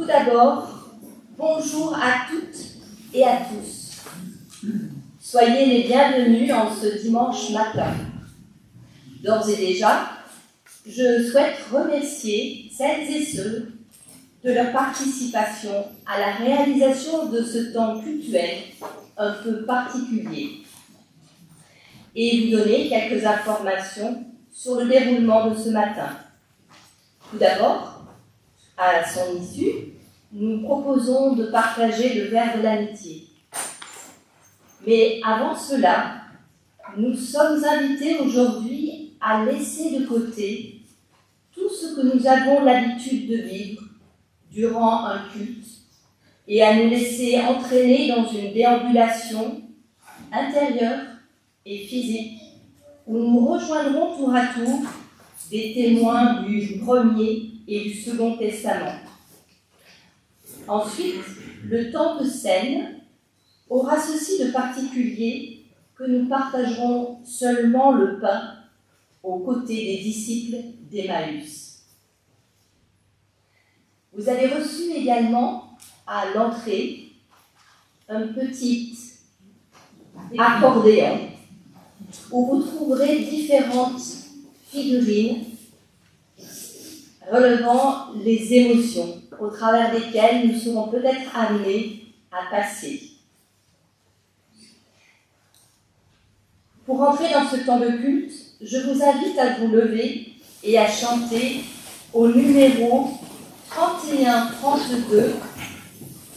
Tout d'abord, bonjour à toutes et à tous. Soyez les bienvenus en ce dimanche matin. D'ores et déjà, je souhaite remercier celles et ceux de leur participation à la réalisation de ce temps cultuel un peu particulier et vous donner quelques informations sur le déroulement de ce matin. Tout d'abord, à son issue, nous proposons de partager le verre de l'amitié. Mais avant cela, nous sommes invités aujourd'hui à laisser de côté tout ce que nous avons l'habitude de vivre durant un culte et à nous laisser entraîner dans une déambulation intérieure et physique où nous rejoindrons tour à tour des témoins du Premier et du Second Testament. Ensuite, le temps de scène aura ceci de particulier que nous partagerons seulement le pain aux côtés des disciples d'Emmaüs. Vous avez reçu également à l'entrée un petit accordéon où vous trouverez différentes figurines relevant les émotions au travers desquelles nous serons peut-être amenés à passer. Pour entrer dans ce temps de culte, je vous invite à vous lever et à chanter au numéro 31-32.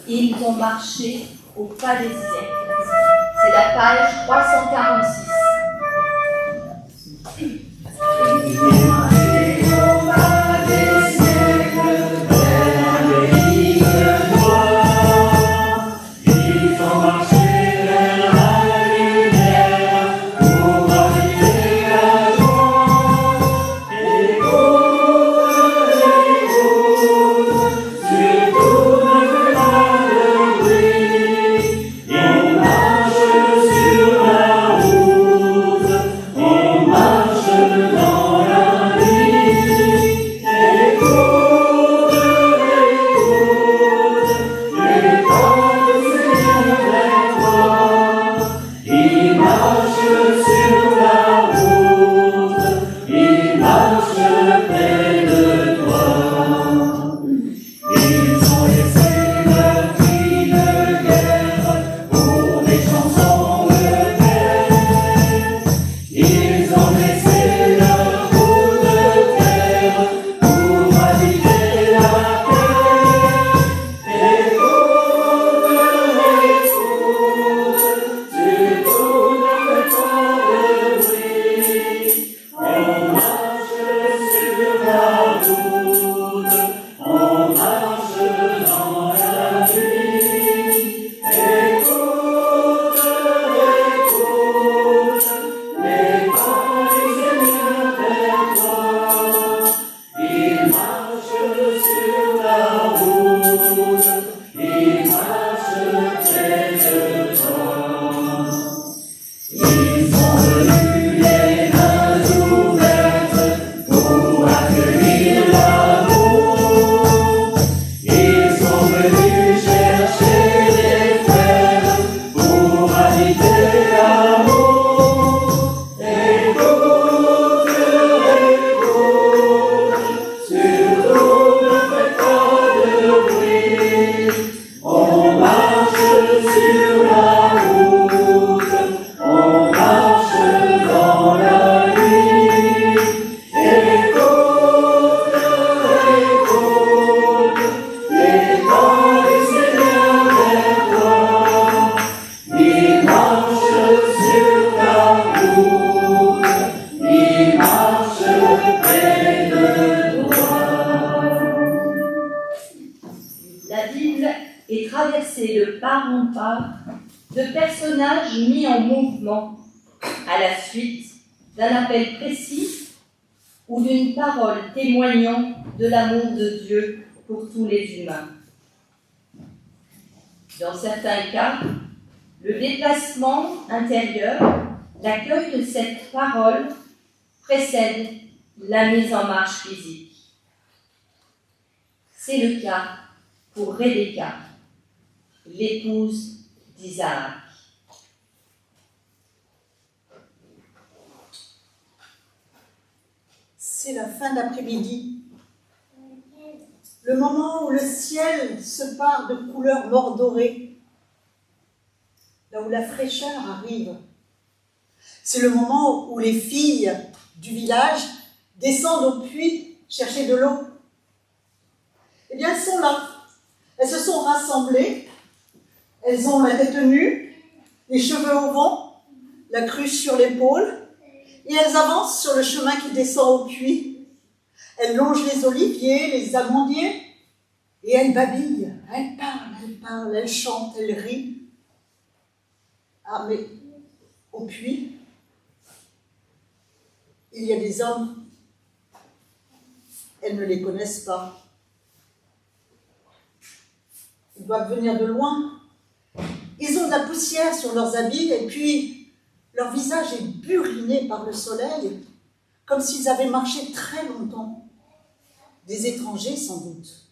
Ils ont marché au pas des siècles. C'est la page 346. Gloire traversée de part en part de personnages mis en mouvement à la suite d'un appel précis ou d'une parole témoignant de l'amour de Dieu pour tous les humains. Dans certains cas, le déplacement intérieur, l'accueil de cette parole précède la mise en marche physique. C'est le cas pour Rebecca, l'épouse d'Isaac. C'est la fin d'après-midi, le moment où le ciel se pare de couleurs mordorées, là où la fraîcheur arrive. C'est le moment où les filles du village descendent au puits chercher de l'eau. Eh bien, elles sont là. Elles se sont rassemblées. Elles ont la tête nue, les cheveux au vent, la cruche sur l'épaule, et elles avancent sur le chemin qui descend au puits. Elles longent les oliviers, les amandiers, et elles babillent. Elles parlent, elles chantent, elles rient. Ah, mais au puits, il y a des hommes. Elles ne les connaissent pas. Ils doivent venir de loin. Ils ont de la poussière sur leurs habits et puis leur visage est buriné par le soleil, comme s'ils avaient marché très longtemps. Des étrangers sans doute.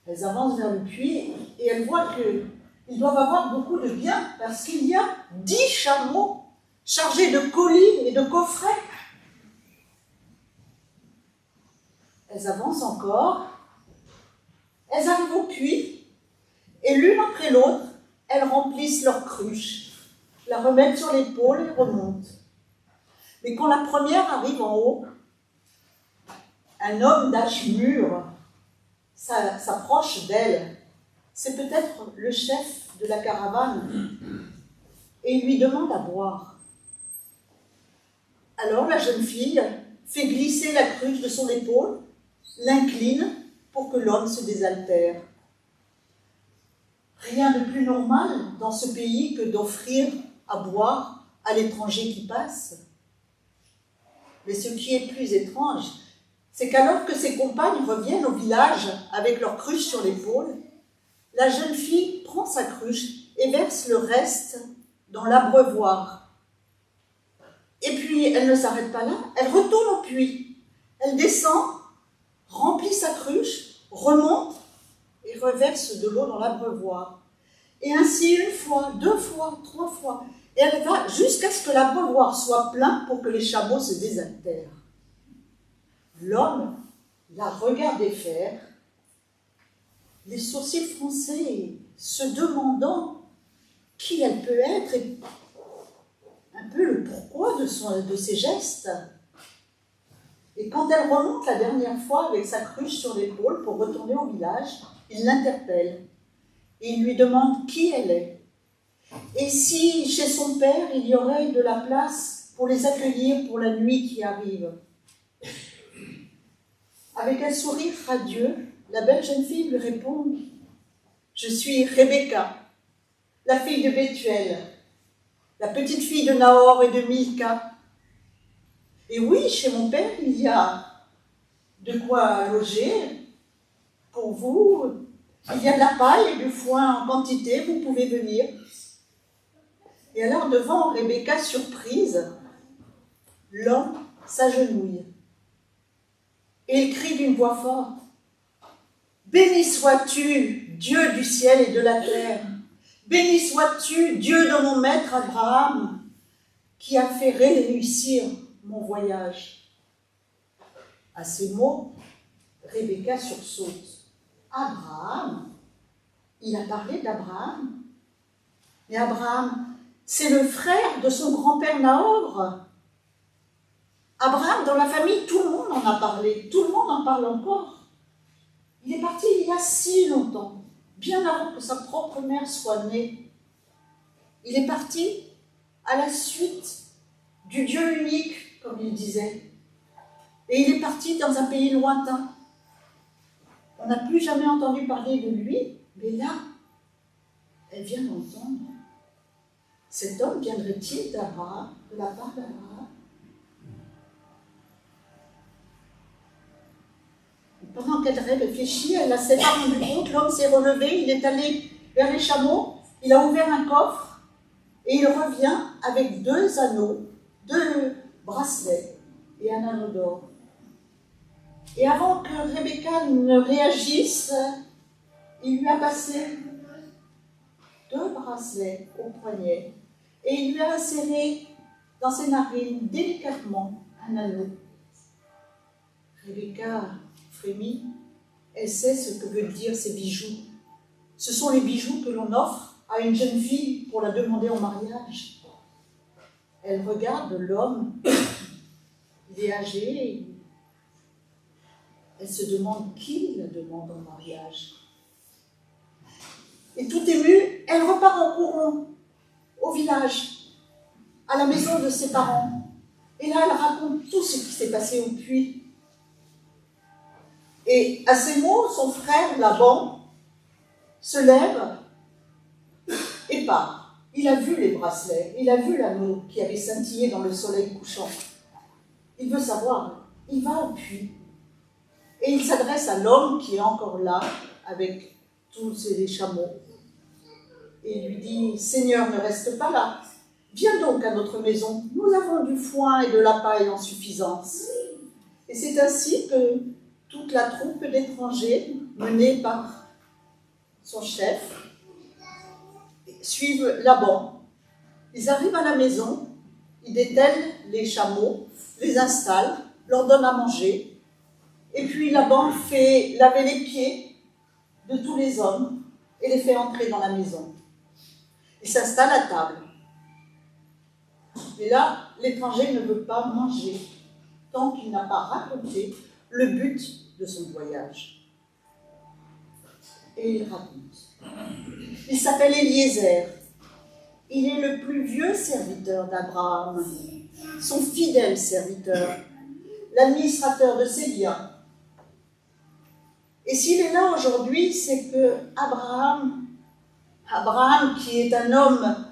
Elles avancent vers le puits et elles voient qu'ils doivent avoir beaucoup de biens parce qu'il y a 10 chameaux chargés de colis et de coffrets. Elles avancent encore. Elles arrivent au puits et l'une après l'autre, elles remplissent leur cruche, la remettent sur l'épaule et remontent. Mais quand la première arrive en haut, un homme d'âge mûr s'approche d'elle. C'est peut-être le chef de la caravane et il lui demande à boire. Alors la jeune fille fait glisser la cruche de son épaule, l'incline pour que l'homme se désaltère. Rien de plus normal dans ce pays que d'offrir à boire à l'étranger qui passe. Mais ce qui est plus étrange, c'est qu'alors que ses compagnes reviennent au village avec leur cruche sur l'épaule, la jeune fille prend sa cruche et verse le reste dans l'abreuvoir. Et puis, elle ne s'arrête pas là, elle retourne au puits. Elle descend, remplit sa cruche, remonte et reverse de l'eau dans l'abreuvoir. Et ainsi, 1 fois, 2 fois, 3 fois. Et elle va jusqu'à ce que l'abreuvoir soit plein pour que les chameaux se désaltèrent. L'homme la regardait faire, les sourcils froncés, se demandant qui elle peut être et un peu le pourquoi de ses gestes. Et quand elle remonte la dernière fois avec sa cruche sur l'épaule pour retourner au village, il l'interpelle et il lui demande qui elle est. Et si chez son père il y aurait de la place pour les accueillir pour la nuit qui arrive. Avec un sourire radieux, la belle jeune fille lui répond « Je suis Rebecca, la fille de Bethuel, la petite fille de Nahor et de Milka. Et oui, chez mon père, il y a de quoi loger pour vous. Il y a de la paille et du foin en quantité, vous pouvez venir. » Et alors, devant Rebecca surprise, l'homme s'agenouille. Et il crie d'une voix forte « Béni sois-tu, Dieu du ciel et de la terre. Béni sois-tu, Dieu de mon maître Abraham, qui a fait réussir mon voyage. » À ces mots, Rebecca sursaute. Abraham? Il a parlé d'Abraham? Mais Abraham, c'est le frère de son grand-père Nahor. Abraham, dans la famille, tout le monde en a parlé, tout le monde en parle encore. Il est parti il y a si longtemps, bien avant que sa propre mère soit née. Il est parti à la suite du Dieu unique, comme il disait. Et il est parti dans un pays lointain. On n'a plus jamais entendu parler de lui, mais là, elle vient d'entendre. Cet homme viendrait-il d'Abraham, de la part d'Abraham? Pendant qu'elle réfléchit, elle ne s'est pas rendue compte, l'homme s'est relevé, il est allé vers les chameaux, il a ouvert un coffre et il revient avec 2 anneaux, 2 bracelets et un anneau d'or. Et avant que Rebecca ne réagisse, il lui a passé 2 bracelets au poignet et il lui a inséré dans ses narines délicatement un anneau. Rebecca frémit, elle sait ce que veulent dire ces bijoux. Ce sont les bijoux que l'on offre à une jeune fille pour la demander en mariage. Elle regarde l'homme, il est âgé, elle se demande qui la demande en mariage. Et tout émue, elle repart en courant au village, à la maison de ses parents. Et là, elle raconte tout ce qui s'est passé au puits. Et à ces mots, son frère, Laban, se lève et part. Il a vu les bracelets, il a vu l'anneau qui avait scintillé dans le soleil couchant. Il veut savoir, il va au puits. Et il s'adresse à l'homme qui est encore là, avec tous ses chameaux. Et il lui dit, « Seigneur, ne reste pas là. Viens donc à notre maison. Nous avons du foin et de la paille en suffisance. » Et c'est ainsi que toute la troupe d'étrangers, menée par son chef, suivent Laban. Ils arrivent à la maison, ils détellent les chameaux, les installent, leur donnent à manger, et puis Laban fait laver les pieds de tous les hommes et les fait entrer dans la maison. Il s'installe à table. Et là, l'étranger ne veut pas manger tant qu'il n'a pas raconté le but de son voyage. Et il raconte. Il s'appelle Eliezer. Il est le plus vieux serviteur d'Abraham, son fidèle serviteur, l'administrateur de ses biens. Et s'il est là aujourd'hui, c'est que Abraham qui est un homme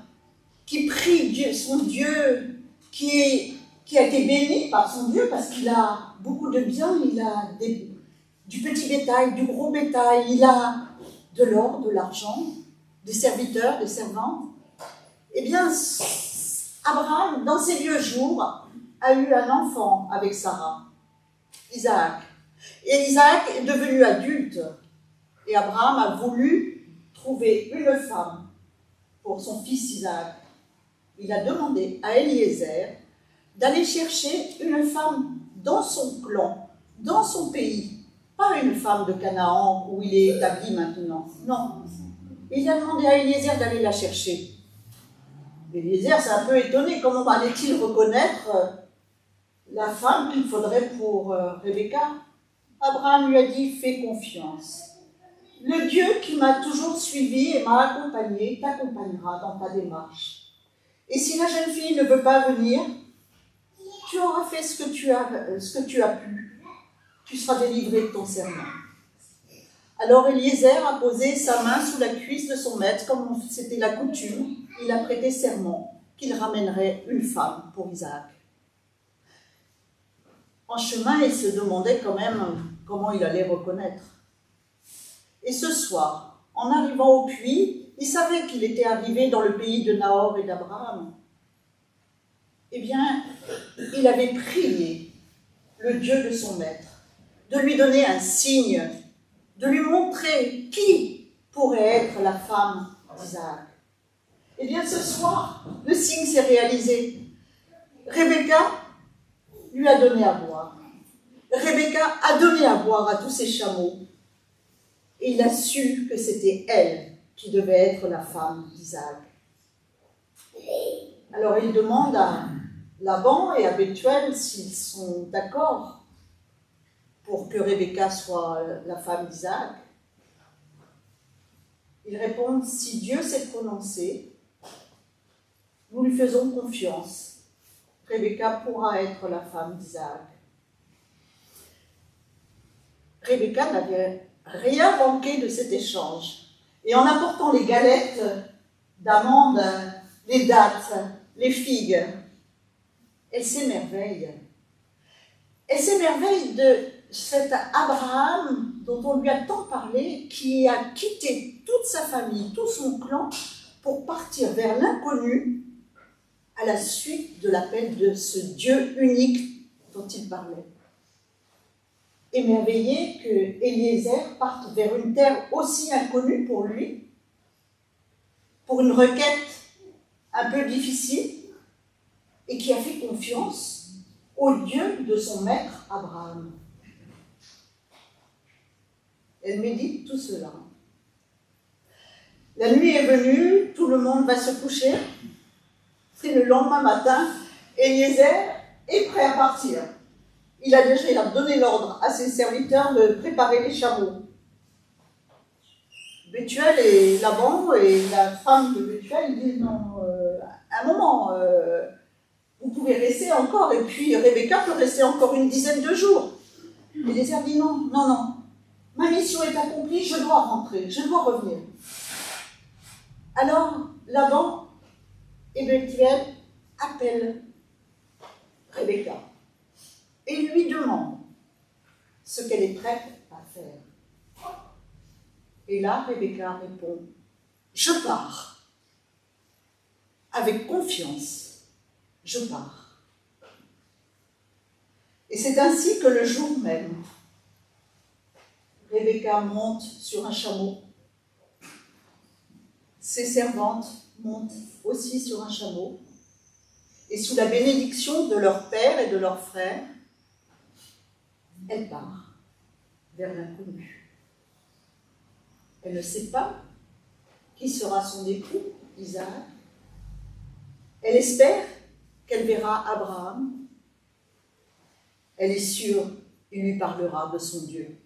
qui prie Dieu, son Dieu, qui a été béni par son Dieu parce qu'il a beaucoup de biens, il a du petit bétail, du gros bétail, il a de l'or, de l'argent, des serviteurs, des servantes. Eh bien, Abraham, dans ses vieux jours, a eu un enfant avec Sarah, Isaac. Et Isaac est devenu adulte. Et Abraham a voulu trouver une femme pour son fils Isaac. Il a demandé à Eliezer d'aller chercher une femme dans son clan, dans son pays. Pas une femme de Canaan où il est établi maintenant. Non. Il a demandé à Eliezer d'aller la chercher. Eliezer s'est un peu étonné. Comment allait-il reconnaître la femme qu'il faudrait pour Rebecca? Abraham lui a dit, fais confiance. Le Dieu qui m'a toujours suivi et m'a accompagné t'accompagnera dans ta démarche. Et si la jeune fille ne veut pas venir, tu auras fait ce que tu as pu. Tu seras délivré de ton serment. Alors Eliezer a posé sa main sous la cuisse de son maître, comme c'était la coutume. Il a prêté serment qu'il ramènerait une femme pour Isaac. En chemin, il se demandait quand même comment il allait reconnaître. Et ce soir, en arrivant au puits, il savait qu'il était arrivé dans le pays de Nahor et d'Abraham. Eh bien, il avait prié le Dieu de son maître de lui donner un signe, de lui montrer qui pourrait être la femme d'Isaac. Eh bien, ce soir, le signe s'est réalisé. Rebecca lui a donné à boire. Rebecca a donné à boire à tous ses chameaux. Et il a su que c'était elle qui devait être la femme d'Isaac. Alors il demande à Laban et à Bethuel s'ils sont d'accord pour que Rebecca soit la femme d'Isaac. Ils répondent, si Dieu s'est prononcé, nous lui faisons confiance. Rebecca pourra être la femme d'Isaac. Rebecca n'avait rien manqué de cet échange. Et en apportant les galettes d'amandes, les dattes, les figues, elle s'émerveille. Elle s'émerveille de cet Abraham dont on lui a tant parlé, qui a quitté toute sa famille, tout son clan, pour partir vers l'inconnu à la suite de l'appel de ce Dieu unique dont il parlait. Émerveillé que Eliezer parte vers une terre aussi inconnue pour lui, pour une requête un peu difficile, et qui a fait confiance au Dieu de son maître Abraham. Elle médite tout cela. La nuit est venue, tout le monde va se coucher. C'est le lendemain matin, Eliezer est prêt à partir. Il a déjà donné l'ordre à ses serviteurs de préparer les chameaux. Bethuel et Laban et la femme de Bethuel disent non, un moment, vous pouvez rester encore, et puis Rebecca peut rester encore une dizaine de jours. Eliezer dit non, non, non, ma mission est accomplie, je dois rentrer, je dois revenir. Alors Laban et Bethuel appellent Rebecca et lui demandent ce qu'elle est prête à faire. Et là, Rebecca répond, je pars. Avec confiance, je pars. Et c'est ainsi que le jour même, Rebecca monte sur un chameau. Ses servantes montent aussi sur un chameau. Et sous la bénédiction de leur père et de leurs frères, elle part vers l'inconnu. Elle ne sait pas qui sera son époux, Isaac. Elle espère qu'elle verra Abraham. Elle est sûre qu'il lui parlera de son Dieu.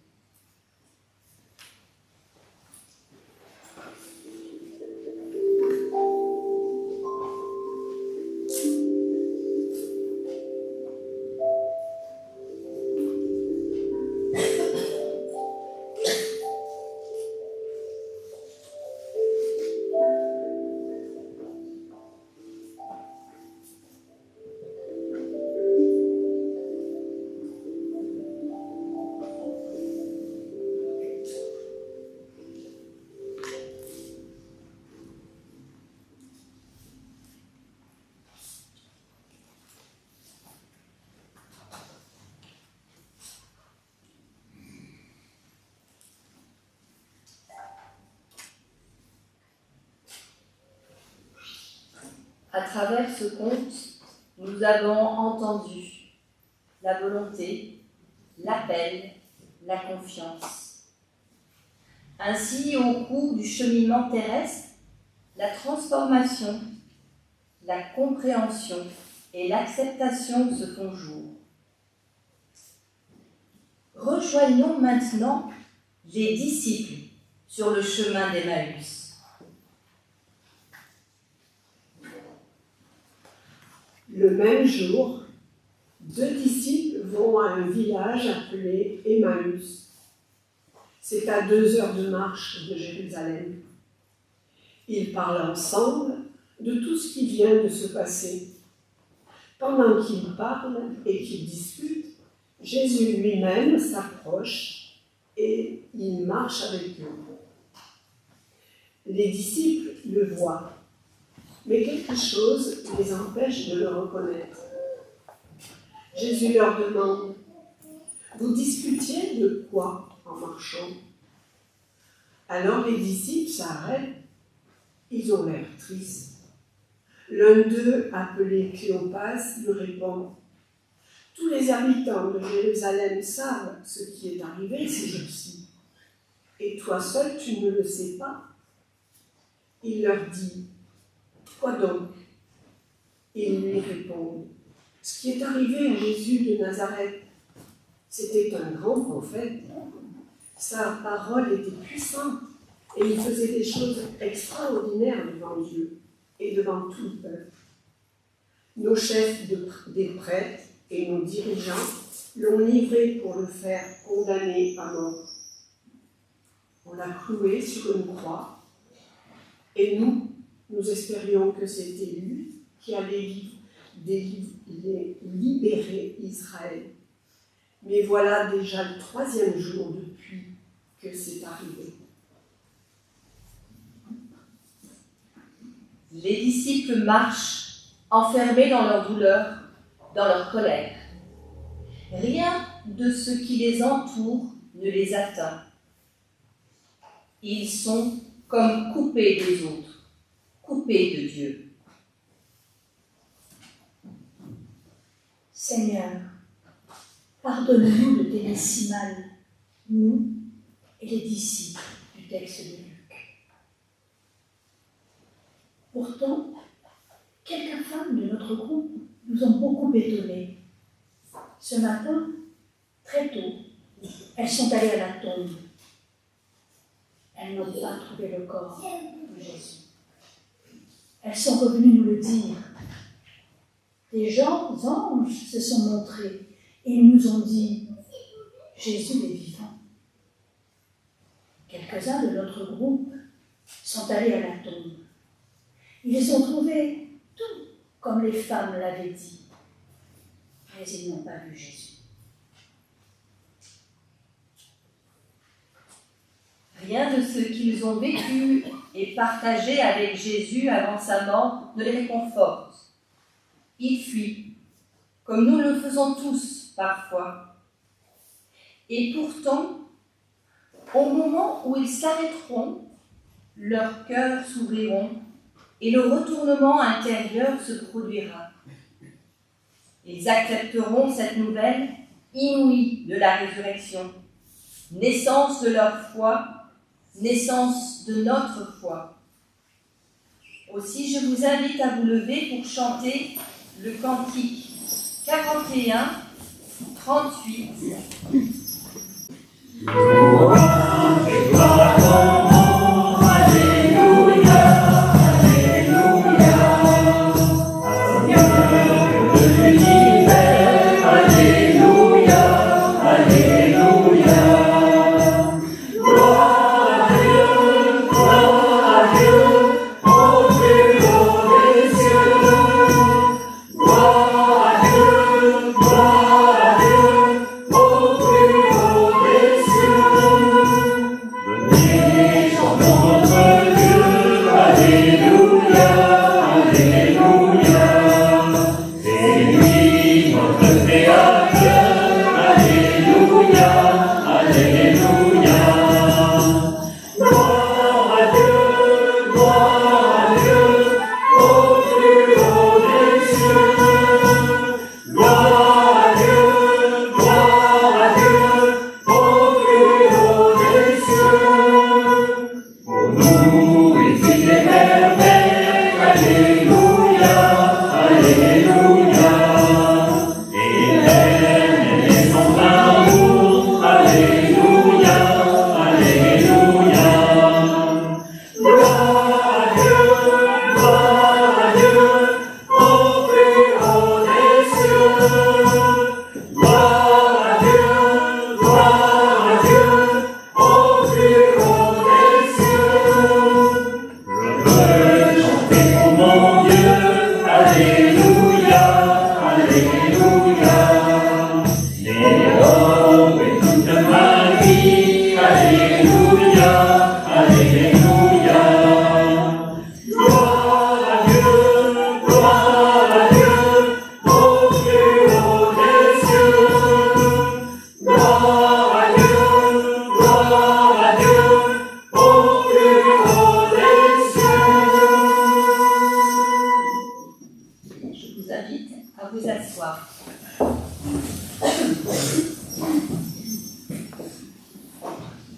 À travers ce conte, nous avons entendu la volonté, l'appel, la confiance. Ainsi, au cours du cheminement terrestre, la transformation, la compréhension et l'acceptation se font jour. Rejoignons maintenant les disciples sur le chemin d'Emmaüs. Le même jour, 2 disciples vont à un village appelé Emmaüs. C'est à 2 heures de marche de Jérusalem. Ils parlent ensemble de tout ce qui vient de se passer. Pendant qu'ils parlent et qu'ils discutent, Jésus lui-même s'approche et il marche avec eux. Les disciples le voient, mais quelque chose les empêche de le reconnaître. Jésus leur demande, « Vous discutiez de quoi en marchant ?» Alors les disciples s'arrêtent, ils ont l'air tristes. L'un d'eux, appelé Cléopas, lui répond, « Tous les habitants de Jérusalem savent ce qui est arrivé ces jours-ci, et toi seul tu ne le sais pas. » Il leur dit, « Quoi donc ?» Ils lui répondent, « Ce qui est arrivé à Jésus de Nazareth, c'était un grand prophète. Sa parole était puissante et il faisait des choses extraordinaires devant Dieu et devant tout le peuple. Nos chefs des prêtres et nos dirigeants l'ont livré pour le faire condamner à mort. On l'a cloué sur une croix. Et nous espérions que c'était lui qui allait libérer Israël. Mais voilà déjà le 3e jour depuis que c'est arrivé. Les disciples marchent, enfermés dans leur douleur, dans leur colère. Rien de ce qui les entoure ne les atteint. Ils sont comme coupés des autres, coupés de Dieu. Seigneur, pardonne-nous de t'aimer si mal, nous et les disciples du texte de Luc. Pourtant, quelques femmes de notre groupe nous ont beaucoup étonnés. Ce matin, très tôt, elles sont allées à la tombe. Elles n'ont pas trouvé le corps de Jésus. Elles sont revenues nous le dire. Des anges se sont montrés et ils nous ont dit « Jésus est vivant ». Quelques-uns de notre groupe sont allés à la tombe. Ils ont trouvé tout comme les femmes l'avaient dit, mais ils n'ont pas vu Jésus. Rien de ce qu'ils ont vécu et partagé avec Jésus avant sa mort ne les réconforte. Ils fuient, comme nous le faisons tous parfois. Et pourtant, au moment où ils s'arrêteront, leurs cœurs s'ouvriront et le retournement intérieur se produira. Ils accepteront cette nouvelle inouïe de la résurrection, naissance de leur foi, naissance de notre foi. Aussi, je vous invite à vous lever pour chanter le cantique 41, 38.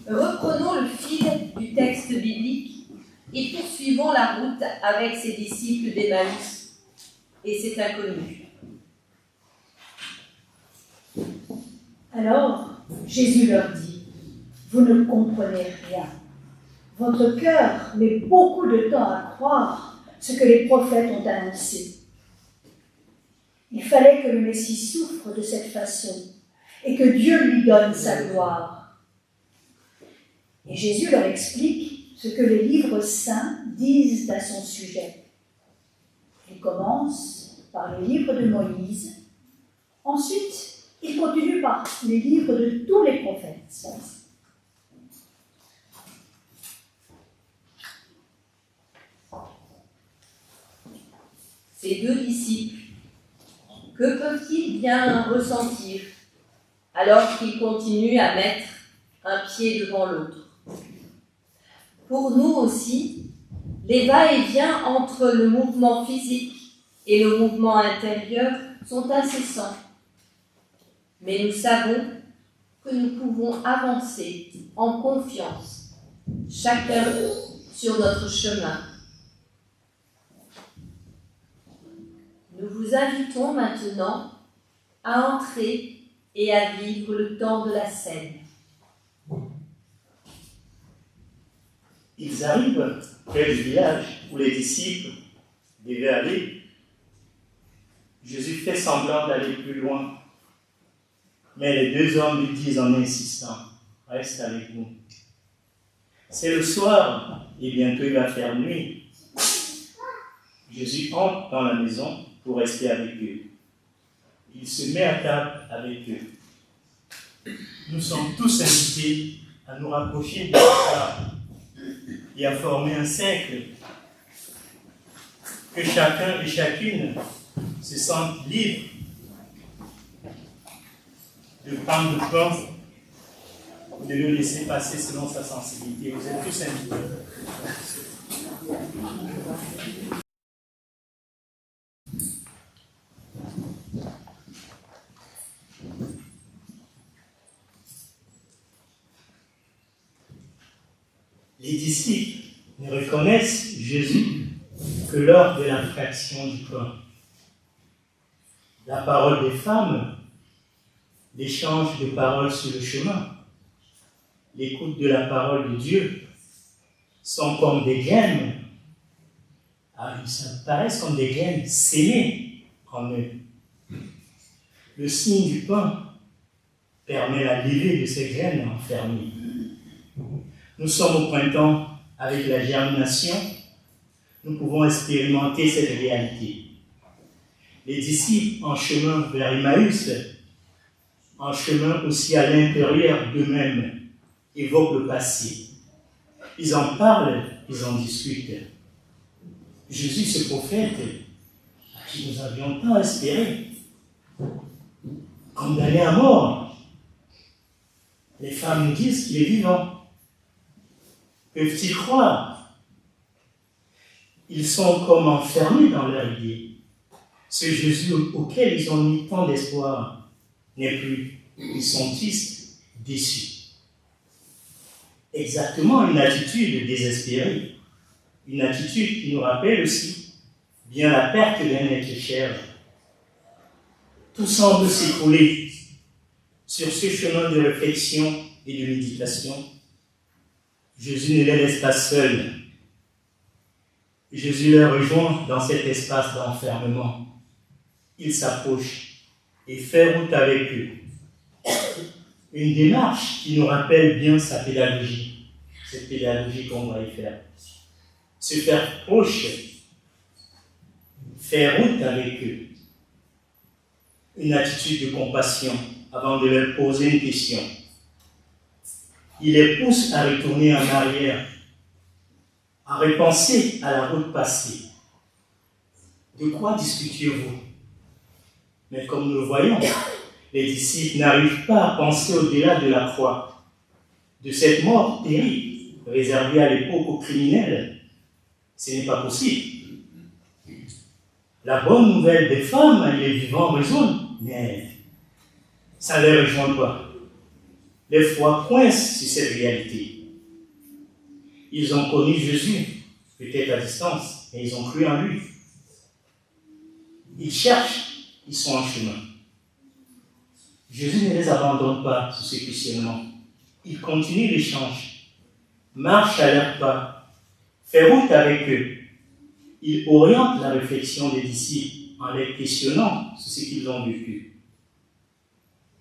Reprenons le fil du texte biblique et poursuivons la route avec ses disciples d'Emmaüs et cet inconnu. Alors, Jésus leur dit, « Vous ne comprenez rien. Votre cœur met beaucoup de temps à croire ce que les prophètes ont annoncé. Il fallait que le Messie souffre de cette façon et que Dieu lui donne sa gloire. Et Jésus leur explique ce que les livres saints disent à son sujet. Il commence par les livres de Moïse. Ensuite, il continue par les livres de tous les prophètes. Ces deux disciples, que peuvent-ils bien ressentir alors qu'ils continuent à mettre un pied devant l'autre? Pour nous aussi, les va-et-vient entre le mouvement physique et le mouvement intérieur sont incessants. Mais nous savons que nous pouvons avancer en confiance, chacun sur notre chemin. Nous vous invitons maintenant à entrer et à vivre le temps de la scène. Ils arrivent près du village où les disciples devaient aller. Jésus fait semblant d'aller plus loin. Mais les deux hommes lui disent en insistant, « Reste avec nous. » C'est le soir et bientôt il va faire nuit. Jésus entre dans la maison pour rester avec eux. Il se met à table avec eux. Nous sommes tous invités à nous rapprocher de l'altar et à former un cercle. Que chacun et chacune se sente libre de prendre le pain ou de le laisser passer selon sa sensibilité. Vous êtes tous invités. Les disciples ne reconnaissent Jésus que lors de la fraction du pain. La parole des femmes, l'échange de paroles sur le chemin, l'écoute de la parole de Dieu sont comme des graines. Ça paraissent comme des graines sémées en eux. Le signe du pain permet la levée de ces graines enfermées. Nous sommes au printemps avec la germination. Nous pouvons expérimenter cette réalité. Les disciples en chemin vers Emmaüs, en chemin aussi à l'intérieur d'eux-mêmes, évoquent le passé. Ils en parlent, ils en discutent. Jésus, ce prophète, à qui nous avions tant espéré, condamné à mort. Les femmes nous disent qu'il est vivant. Peuvent-ils croire? Ils sont comme enfermés dans leur idée. Ce Jésus auquel ils ont mis tant d'espoir n'est plus. Ils sont tristes, déçus. Exactement une attitude désespérée. Une attitude qui nous rappelle aussi bien la perte d'un être cher. Tout semble s'écrouler sur ce chemin de réflexion et de méditation. Jésus ne les laisse pas seuls. Jésus les rejoint dans cet espace d'enfermement. Il s'approche et fait route avec eux. Une démarche qui nous rappelle bien sa pédagogie, cette pédagogie qu'on va y faire. Se faire proche, faire route avec eux. Une attitude de compassion avant de leur poser une question. Il les pousse à retourner en arrière, à repenser à la route passée. De quoi discutiez-vous? Mais comme nous le voyons, les disciples n'arrivent pas à penser au-delà de la croix, de cette mort terrible réservée à l'époque aux criminels. Ce n'est pas possible. La bonne nouvelle des femmes, les vivants résonnent, mais ça ne les rejoint pas. Les foi coincent sur cette réalité. Ils ont connu Jésus, peut-être à distance, mais ils ont cru en lui. Ils cherchent, ils sont en chemin. Jésus ne les abandonne pas sur ce questionnement. Il continue l'échange, marche à leurs pas, fait route avec eux. Il oriente la réflexion des disciples en les questionnant sur ce qu'ils ont vécu.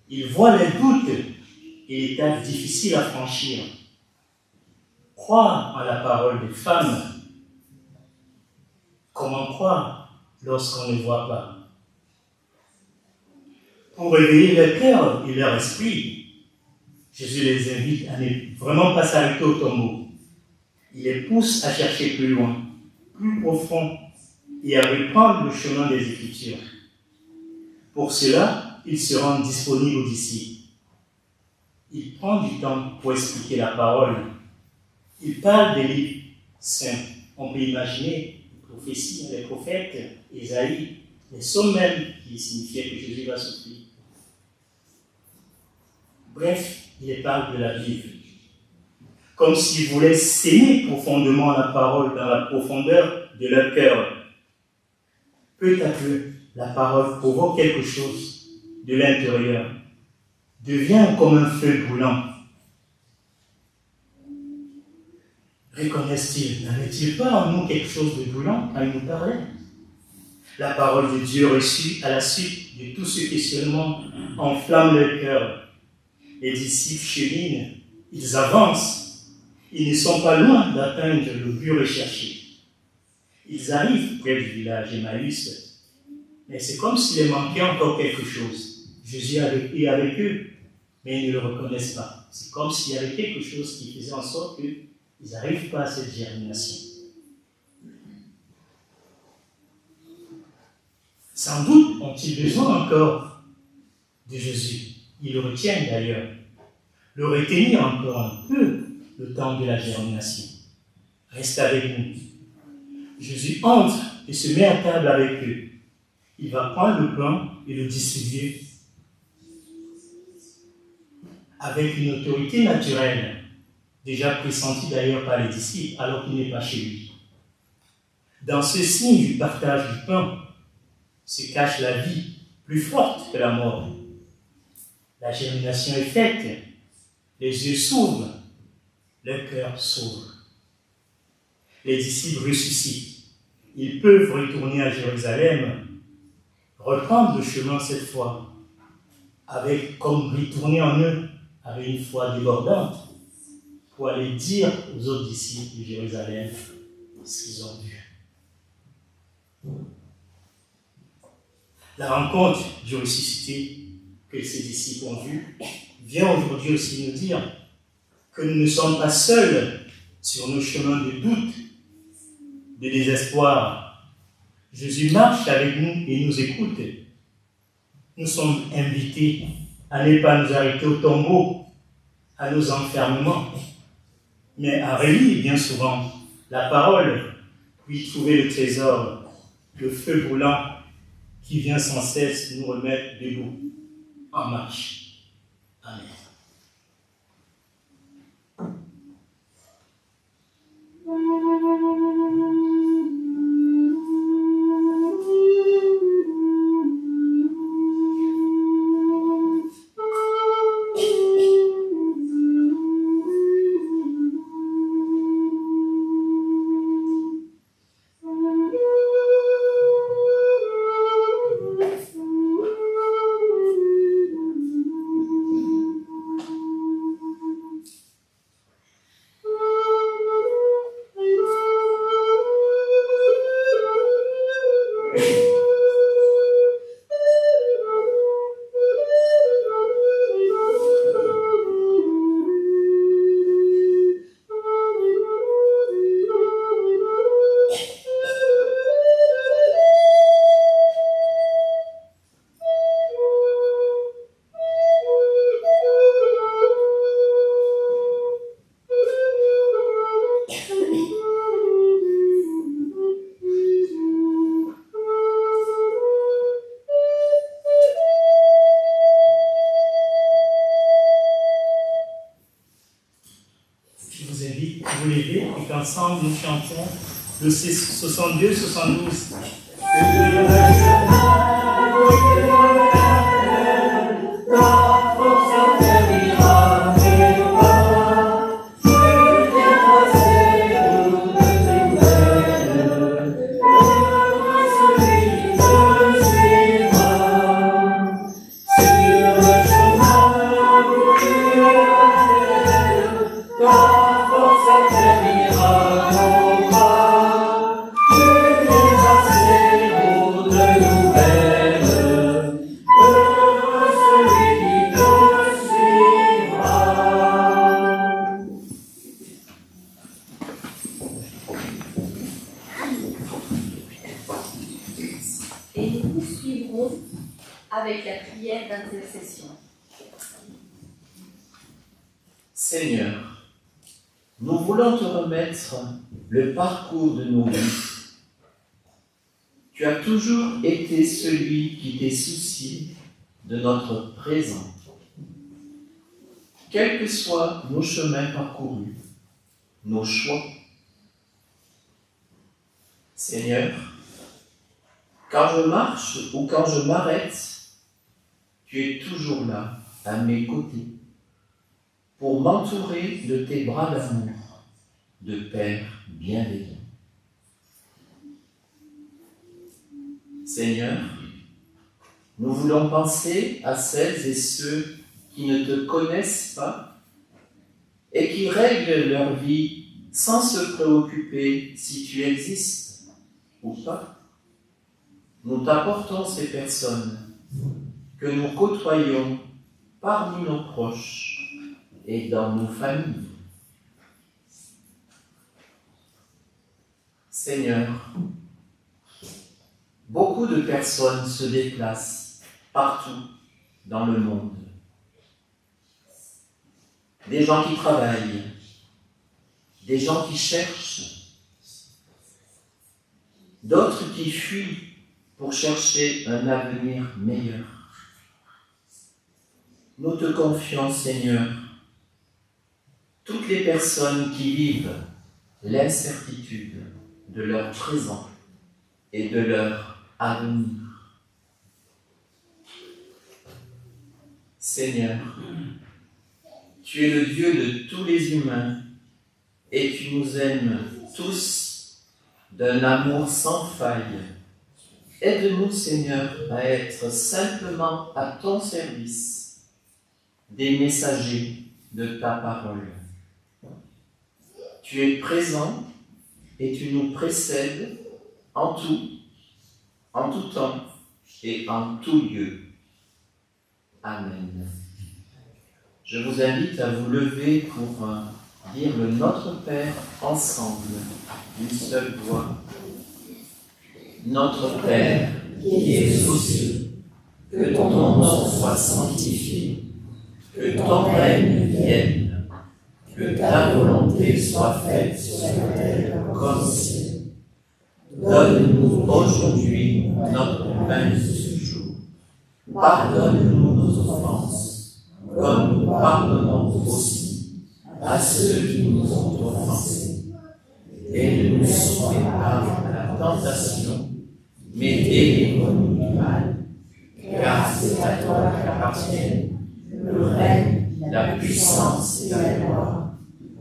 Il voit les doutes et l'étape difficile à franchir. croire en la parole des femmes. Comment croire lorsqu'on ne voit pas? Pour réveiller leur cœur et leur esprit, Jésus les invite à ne vraiment pas s'arrêter au tombeau. Il les pousse à chercher plus loin, plus profond, et à reprendre le chemin des Écritures. Pour cela, il se rend disponible aux disciples. Il prend du temps pour expliquer la parole. Il parle des livres saints. On peut imaginer les prophéties, les prophètes, Ésaïe, les psaumes même qui signifiaient que Jésus va souffrir. Bref, il parle de la Bible. Comme s'il voulait s'aimer profondément la parole dans la profondeur de leur cœur. Peu à peu, la parole provoque quelque chose de l'intérieur, devient comme un feu brûlant. Reconnaissent-ils, n'avait-il pas en nous quelque chose de brûlant quand il nous parlait? La parole de Dieu reçue à la suite de tous ces questionnements enflamme leur cœur. Les disciples cheminent, ils avancent, ils ne sont pas loin d'atteindre le but recherché. Ils arrivent près du village Emmaüs, mais c'est comme s'il leur manquait encore quelque chose. Jésus est avec eux, mais ils ne le reconnaissent pas. C'est comme s'il y avait quelque chose qui faisait en sorte qu'ils n'arrivent pas à cette germination. Sans doute ont-ils besoin encore de Jésus. Ils le retiennent d'ailleurs. Le retenir encore un peu le temps de la germination. Reste avec nous. Jésus entre et se met à table avec eux. Il va prendre le pain et le distribuer avec une autorité naturelle, déjà pressentie d'ailleurs par les disciples, alors qu'il n'est pas chez lui. Dans ce signe du partage du pain se cache la vie plus forte que la mort. La germination est faite, les yeux s'ouvrent, le cœur s'ouvre. Les disciples ressuscitent. Ils peuvent retourner à Jérusalem, reprendre le chemin cette fois, avec comme retourner en eux avec une foi débordante, pour aller dire aux autres disciples de Jérusalem ce qu'ils ont vu. La rencontre du ressuscité que ces disciples ont vue vient aujourd'hui aussi nous dire que nous ne sommes pas seuls sur nos chemins de doute, de désespoir. Jésus marche avec nous et nous écoute. Nous sommes invités à ne pas nous arrêter au tombeau, à nos enfermements, mais à relire bien souvent la parole, puis trouver le trésor, le feu brûlant qui vient sans cesse nous remettre debout, en marche. Amen. Vous levez et qu'ensemble nous chantons le 62-72. Forza et nous poursuivrons avec la prière d'intercession. Seigneur, nous voulons te remettre le parcours de nos vies. Tu as toujours été celui qui t'est soucié de notre présent. Quels que soient nos chemins parcourus, nos choix. Seigneur, quand je marche ou quand je m'arrête, tu es toujours là, à mes côtés, pour m'entourer de tes bras d'amour, de Père bienveillant. Seigneur, nous voulons penser à celles et ceux qui ne te connaissent pas et qui règlent leur vie sans se préoccuper si tu existes ou pas. Nous t'apportons ces personnes que nous côtoyons parmi nos proches et dans nos familles. Seigneur, beaucoup de personnes se déplacent partout dans le monde. Des gens qui travaillent, des gens qui cherchent, d'autres qui fuient pour chercher un avenir meilleur. Nous te confions, Seigneur, toutes les personnes qui vivent l'incertitude de leur présent et de leur avenir. Seigneur, tu es le Dieu de tous les humains et tu nous aimes tous d'un amour sans faille. Aide-nous, Seigneur, à être simplement à ton service, des messagers de ta parole. Tu es présent et tu nous précèdes en tout temps et en tout lieu. Amen. Je vous invite à vous lever pour dire le Notre Père ensemble, d'une seule voix. Notre Père, qui es aux cieux, que ton nom soit sanctifié, que ton règne vienne, que ta volonté soit faite sur la terre comme au ciel. Donne-nous aujourd'hui notre pain de ce jour. Pardonne-nous nos offenses, comme nous pardonnons aussi à ceux qui nous ont offensés. Et ne nous soumets pas à la tentation, mais délivre-nous du mal. Car c'est à toi qu'appartiennent le règne, la puissance et la gloire,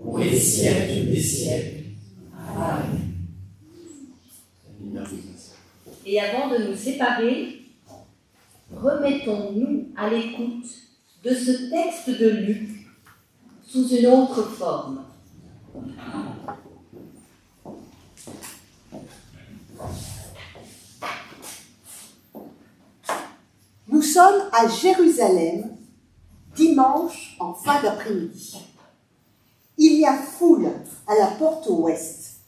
pour les siècles des siècles. Amen. Et avant de nous séparer, remettons-nous à l'écoute de ce texte de Luc sous une autre forme. Nous sommes à Jérusalem, dimanche en fin d'après-midi. Il y a foule à la porte ouest.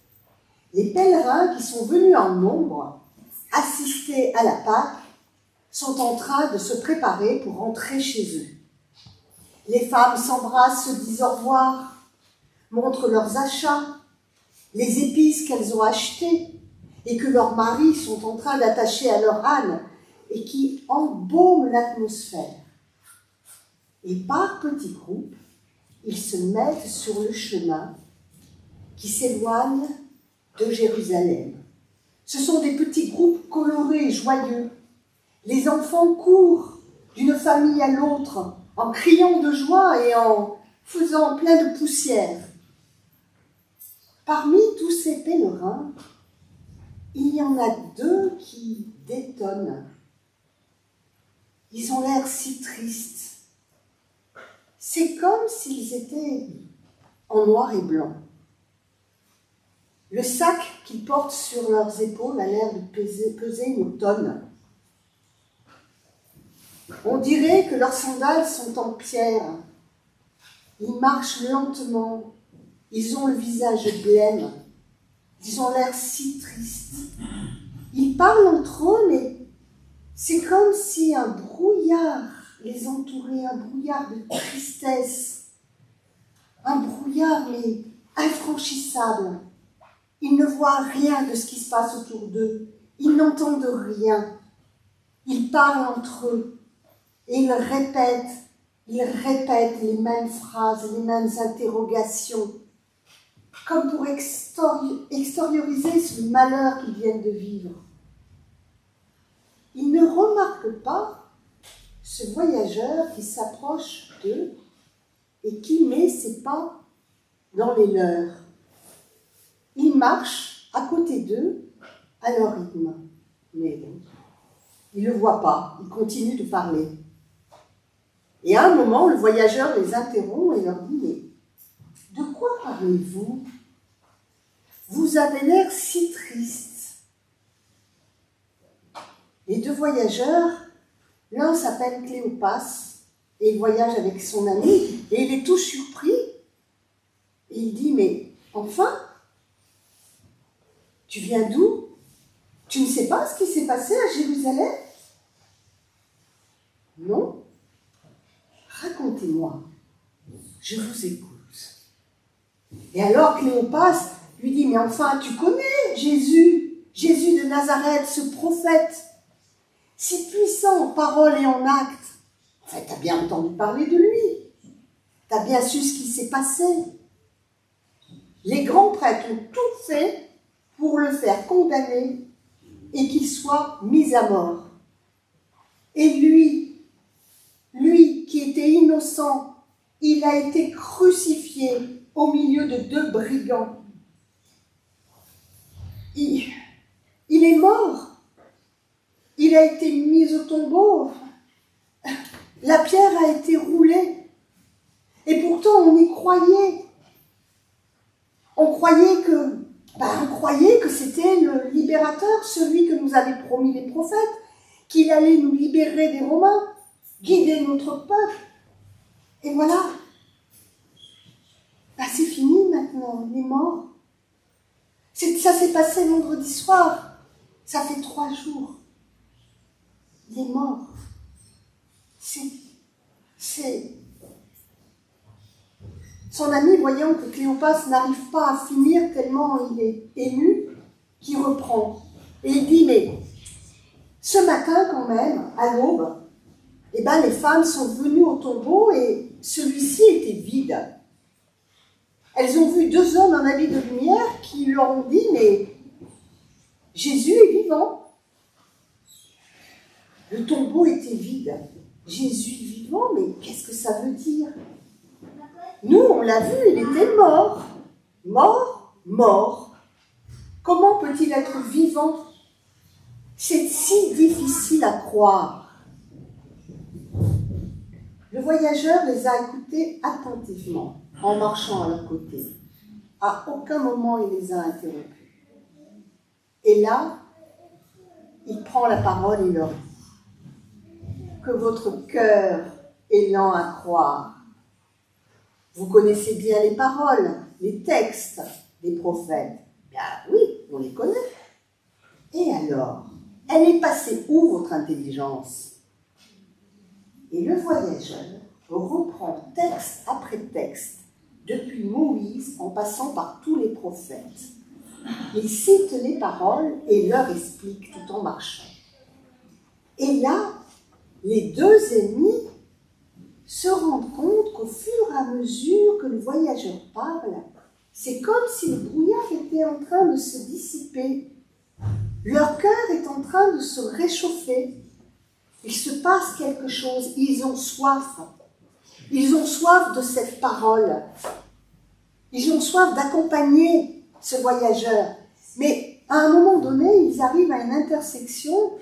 Les pèlerins qui sont venus en nombre assister à la Pâque sont en train de se préparer pour rentrer chez eux. Les femmes s'embrassent, se disent au revoir, montrent leurs achats, les épices qu'elles ont achetées et que leurs maris sont en train d'attacher à leur âne et qui embaument l'atmosphère. Et par petits groupes, ils se mettent sur le chemin qui s'éloigne de Jérusalem. Ce sont des petits groupes colorés, joyeux. Les enfants courent d'une famille à l'autre en criant de joie et en faisant plein de poussière. Parmi tous ces pèlerins, il y en a deux qui détonnent. Ils ont l'air si tristes. C'est comme s'ils étaient en noir et blanc. Le sac qu'ils portent sur leurs épaules a l'air de peser une tonne. On dirait que leurs sandales sont en pierre. Ils marchent lentement. Ils ont le visage blême. Ils ont l'air si tristes. Ils parlent entre eux, mais C'est comme si un brouillard les entourait, un brouillard de tristesse, un brouillard mais infranchissable. Ils ne voient rien de ce qui se passe autour d'eux, ils n'entendent rien. Ils parlent entre eux et ils répètent les mêmes phrases, les mêmes interrogations, comme pour extérioriser ce malheur qu'ils viennent de vivre. Ils ne remarquent pas ce voyageur qui s'approche d'eux et qui met ses pas dans les leurs. Il marche à côté d'eux à leur rythme, mais ils ne le voient pas, ils continuent de parler. Et à un moment, le voyageur les interrompt et leur dit « Mais de quoi parlez-vous? Vous avez l'air si triste. » Les deux voyageurs, l'un s'appelle Cléopas et il voyage avec son ami et il est tout surpris. Et il dit « Mais enfin, tu viens d'où? Tu ne sais pas ce qui s'est passé à Jérusalem? » « Non. Racontez-moi, je vous écoute. » Et alors Cléopas lui dit « Mais enfin, tu connais Jésus de Nazareth, ce prophète, si puissant en parole et en actes. Enfin, tu as bien entendu parler de lui. Tu as bien su ce qui s'est passé. Les grands prêtres ont tout fait pour le faire condamner et qu'il soit mis à mort. Et lui qui était innocent, il a été crucifié au milieu de deux brigands. Il est mort. Il a été mis au tombeau. La pierre a été roulée. Et pourtant, on y croyait. On croyait que c'était le libérateur, celui que nous avaient promis les prophètes, qu'il allait nous libérer des Romains, guider notre peuple. Et voilà. C'est fini maintenant, il est mort. Ça s'est passé vendredi soir. Ça fait 3 jours. Il est mort. Son ami, voyant que Cléopas n'arrive pas à finir tellement il est ému, qui reprend. Et il dit, mais ce matin quand même, à l'aube, les femmes sont venues au tombeau et celui-ci était vide. Elles ont vu 2 hommes en habit de lumière qui leur ont dit, mais Jésus est vivant. Le tombeau était vide. Jésus vivant, mais qu'est-ce que ça veut dire? Nous, on l'a vu, il était mort. Mort. Comment peut-il être vivant? C'est si difficile à croire. Le voyageur les a écoutés attentivement, en marchant à leur côté. À aucun moment il les a interrompus. Et là, il prend la parole et leur dit que votre cœur est lent à croire. Vous connaissez bien les paroles, les textes des prophètes. Bien oui, on les connaît. Et alors, elle est passée où votre intelligence? Et le voyageur reprend texte après texte, depuis Moïse en passant par tous les prophètes. Il cite les paroles et leur explique tout en marchant. Et là, les 2 ennemis se rendent compte qu'au fur et à mesure que le voyageur parle, c'est comme si le brouillard était en train de se dissiper. Leur cœur est en train de se réchauffer. Il se passe quelque chose. Ils ont soif. Ils ont soif de cette parole. Ils ont soif d'accompagner ce voyageur. Mais à un moment donné, ils arrivent à une intersection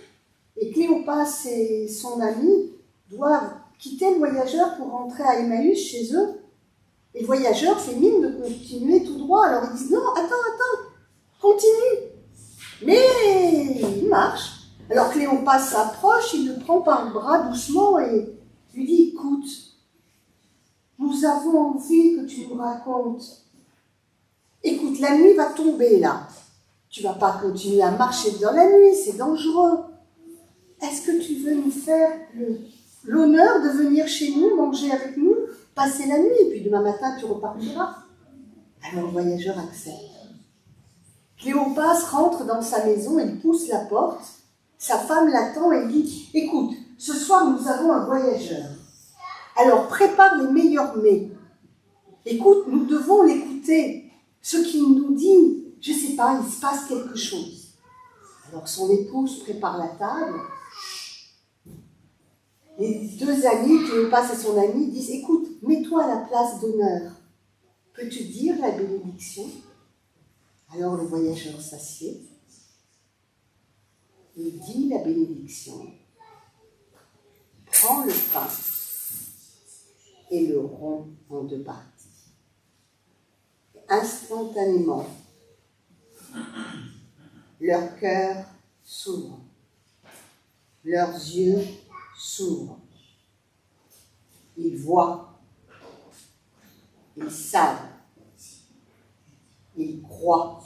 et Cléopas et son ami doivent quitter le voyageur pour rentrer à Emmaüs chez eux. Et le voyageur fait mine de continuer tout droit. Alors ils disent « Non, attends, continue !» Mais il marche. Alors Cléopas s'approche, il le prend par le bras doucement et lui dit « Écoute, nous avons envie que tu nous racontes. Écoute, la nuit va tomber là. Tu ne vas pas continuer à marcher dans la nuit, c'est dangereux. est-ce que tu veux nous faire l'honneur de venir chez nous, manger avec nous, passer la nuit, et puis demain matin tu repartiras? Alors le voyageur accepte. Cléopas rentre dans sa maison, il pousse la porte, sa femme l'attend et dit « Écoute, ce soir nous avons un voyageur. Alors prépare les meilleurs mets. Écoute, nous devons l'écouter. Ce qu'il nous dit, je ne sais pas, il se passe quelque chose. » Alors son épouse prépare la table. Les deux amis, Cléopas et son ami, disent « Écoute, mets-toi à la place d'honneur. Peux-tu dire la bénédiction ?» Alors le voyageur s'assied. Il dit la bénédiction. Prend le pain et le rompt en deux parties. Instantanément, leur cœur s'ouvre, leurs yeux s'ouvrent. Ils voient, ils savent, ils croient.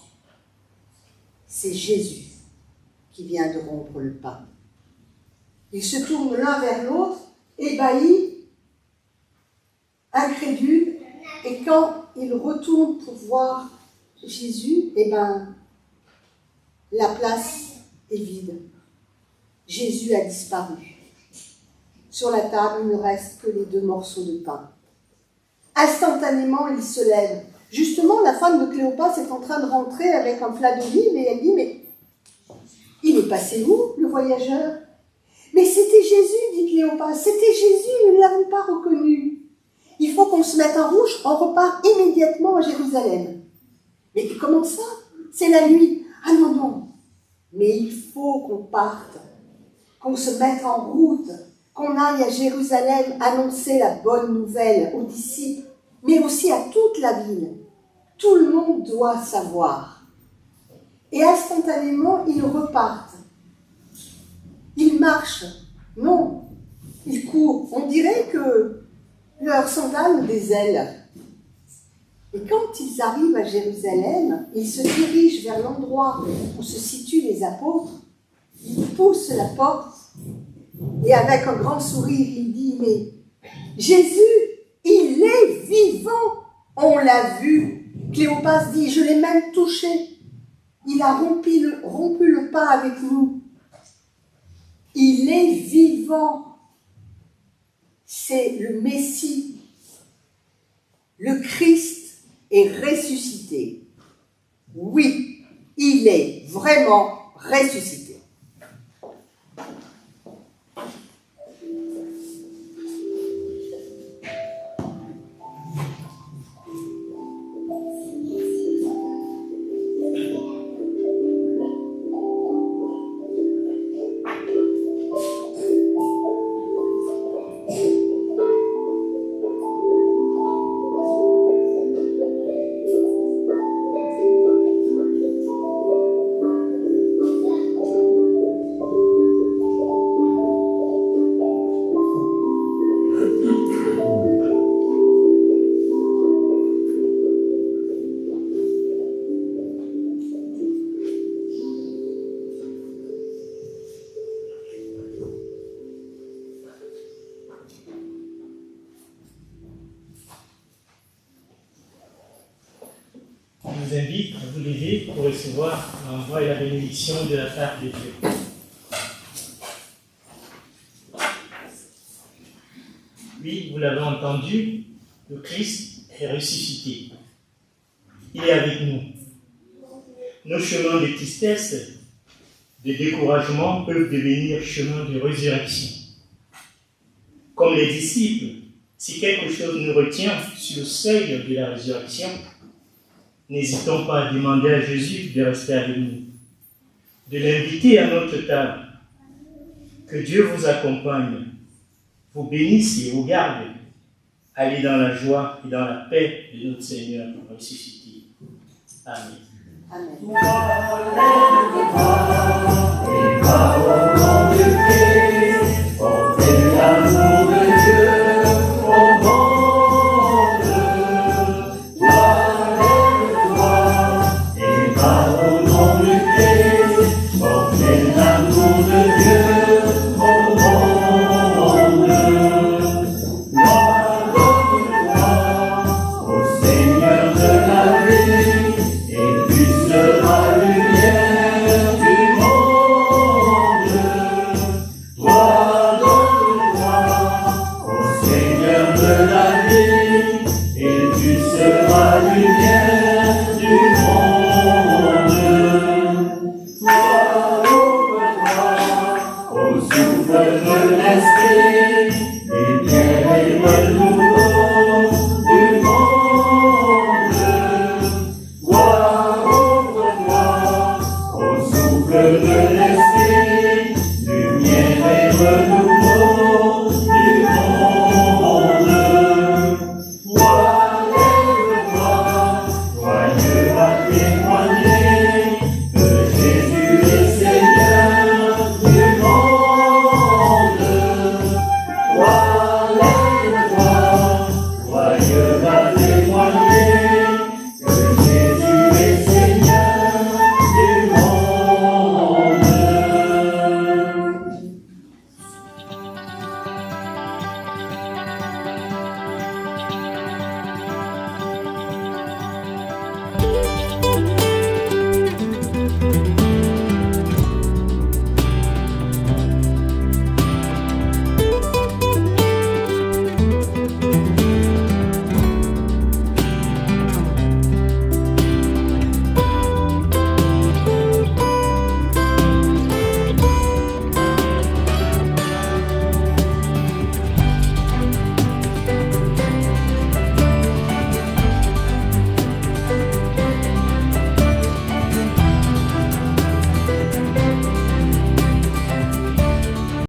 C'est Jésus qui vient de rompre le pain. Ils se tournent l'un vers l'autre, ébahis, incrédules, et quand ils retournent pour voir Jésus, la place est vide. Jésus a disparu. Sur la table, il ne reste que les 2 morceaux de pain. Instantanément, ils se lèvent. Justement, la femme de Cléopas est en train de rentrer avec un plat d'olive et elle dit « Mais il est passé où, le voyageur ?»« Mais c'était Jésus, dit Cléopas, c'était Jésus, nous ne l'avons pas reconnu. Il faut qu'on se mette en rouge, on repart immédiatement à Jérusalem. » « Mais comment ça? C'est la nuit. »« Ah non, non, mais il faut qu'on parte, qu'on se mette en route, qu'on aille à Jérusalem annoncer la bonne nouvelle aux disciples, mais aussi à toute la ville. Tout le monde doit savoir. » Et instantanément, ils repartent. Ils marchent. Non, ils courent. On dirait que leurs sandales ont des ailes. Et quand ils arrivent à Jérusalem, ils se dirigent vers l'endroit où se situent les apôtres. Ils poussent la porte et avec un grand sourire, il dit « Mais Jésus, il est vivant, on l'a vu. » Cléopas dit « Je l'ai même touché. Il a rompu le pain avec nous. Il est vivant. » C'est le Messie. Le Christ est ressuscité. Oui, il est vraiment ressuscité. Je vous invite à vous lever pour recevoir l'envoi et la bénédiction de la part de Dieu. Oui, vous l'avez entendu, le Christ est ressuscité. Il est avec nous. Nos chemins de tristesse, de découragement peuvent devenir chemins de résurrection. Comme les disciples, si quelque chose nous retient sur le seuil de la résurrection, n'hésitons pas à demander à Jésus de rester avec nous, de l'inviter à notre table. Que Dieu vous accompagne, vous bénisse et vous garde. Allez dans la joie et dans la paix de notre Seigneur ressuscité. Amen. L'amour de Dieu me laisse